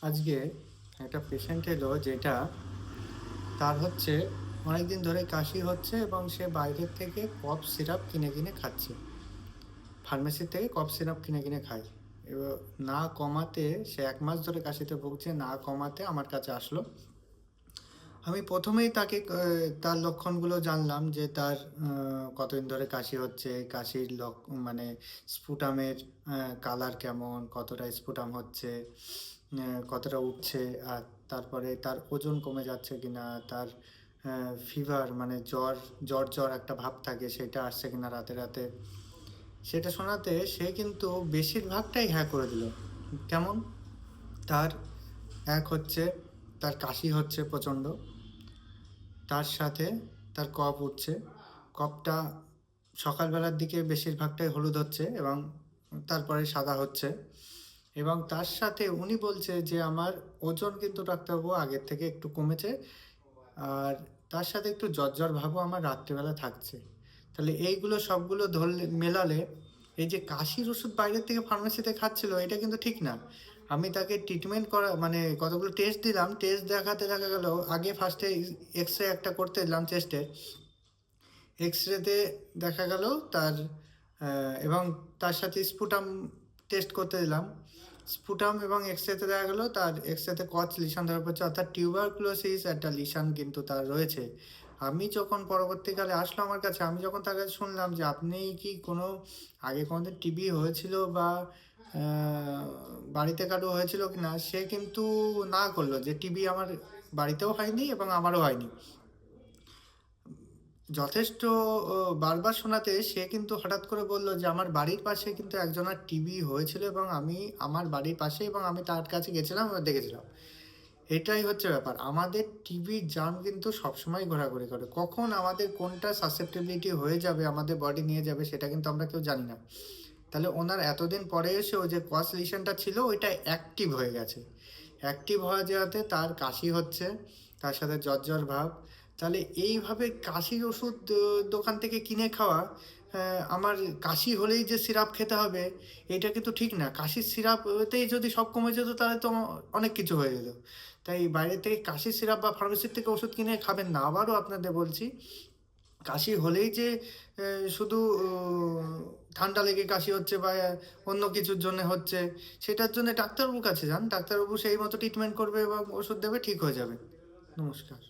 আজকে একটা পেশেন্ট এলো যেটা তার হচ্ছে অনেকদিন ধরে কাশি হচ্ছে এবং সে বাইরের থেকে কফ সিরাপ কিনে কিনে খাচ্ছে। ফার্মেসি থেকে কফ সিরাপ কিনে কিনে খায়। এবার না কমাতে সে ১ মাস ধরে কাশিতে ভুগছে, না কমাতে আমার কাছে আসলো। আমি প্রথমেই তাকে তার লক্ষণগুলো জানলাম যে তার কতদিন ধরে কাশি হচ্ছে, কাশির মানে স্পুটামের কালার কেমন, কতটা স্পুটাম হচ্ছে, কতটা উঠছে, আর তারপরে তার ওজন কমে যাচ্ছে কিনা, তার ফিভার মানে জ্বর জ্বর জ্বর একটা ভাব থাকে সেটা আসছে কিনা রাতে রাতে। সেটা শোনাতে সে কিন্তু বেশিরভাগটাই হ্যাঁ করে দিল। কেমন? তার এক হচ্ছে তার কাশি হচ্ছে প্রচণ্ড, তার সাথে তার কফ উঠছে। কফটা সকালবেলার দিকে বেশিরভাগটাই হলুদ হচ্ছে এবং তারপরে সাদা হচ্ছে, এবং তার সাথে উনি বলছে যে আমার ওজন কিন্তু ডাক্তারবাবু আগের থেকে একটু কমেছে, আর তার সাথে একটু জ্বর জ্বর ভাবও আমার রাত্রিবেলা থাকছে। তাহলে এইগুলো সবগুলো ধরলে মেলালে এই যে কাশির ওষুধ বাইরের থেকে ফার্মেসিতে খাচ্ছিল এটা কিন্তু ঠিক না। আমি তাকে ট্রিটমেন্ট করা মানে কতগুলো টেস্ট দিলাম, টেস্ট দেখাতে দেখা গেল আগে ফার্স্টে এক্স রে একটা করতে দিলাম চেস্টে। এক্স রেতে দেখা গেল তার এবং তার সাথে স্পুটাম টেস্ট করতে দিলাম। স্পুটাম এবং এক্স রেতে দেখা গেল তার এক্স রেতে কচ লিশন ধরা পড়ছে, অর্থাৎ টিউবারকুলোসিস একটা লিশন কিন্তু তার রয়েছে। আমি যখন পরবর্তীকালে আসলো আমার কাছে, আমি যখন তার কাছে শুনলাম যে আপনি কি কোনো আগে কোনোদিন টিবি হয়েছিল বা বাড়িতে কারো হয়েছিল কি না, সে কিন্তু না করলো যে টিবি আমার বাড়িতেও হয়নি এবং আমারও হয়নি। যথেষ্ট বারবার শোনাতে সে কিন্তু হঠাৎ করে বলল যে আমার বাড়ির পাশে কিন্তু একজনের টিবি হয়েছিল এবং আমি আমার বাড়ির পাশে এবং আমি তার কাছে গেছিলাম এবং দেখেছিলাম। এটাই হচ্ছে ব্যাপার, আমাদের টিবির জার্ম কিন্তু সবসময় ঘোরাঘুরি করে, কখন আমাদের কোনটা সাসেপ্টেবিলিটি হয়ে যাবে আমাদের বডি নিয়ে যাবে সেটা কিন্তু আমরা কেউ জানি না। তাহলে ওনার এতদিন পরে এসেও যে কজ লিশনটা ছিল ওইটা অ্যাক্টিভ হয়ে গেছে। অ্যাক্টিভ হয়ে যাওয়াতে তার কাশি হচ্ছে, তার সাথে জ্বর জ্বর ভাব। তাহলে এইভাবে কাশির ওষুধ দোকান থেকে কিনে খাওয়া, আমার কাশি হলেই যে সিরাপ খেতে হবে এটা কিন্তু ঠিক না। কাশির সিরাপতেই যদি সব কমে যেত তাহলে তো অনেক কিছু হয়ে যেত। তাই বাইরে থেকে কাশির সিরাপ বা ফার্মেসির থেকে ওষুধ কিনে খাবেন না। আবারও আপনাদের বলছি, কাশি হলেই যে শুধু ঠান্ডা লেগে কাশি হচ্ছে বা অন্য কিছুর জন্য হচ্ছে, সেটার জন্য ডাক্তারবাবুর কাছে যান, ডাক্তারবাবু সেই মতো ট্রিটমেন্ট করবে এবং ওষুধ দেবে, ঠিক হয়ে যাবে। নমস্কার।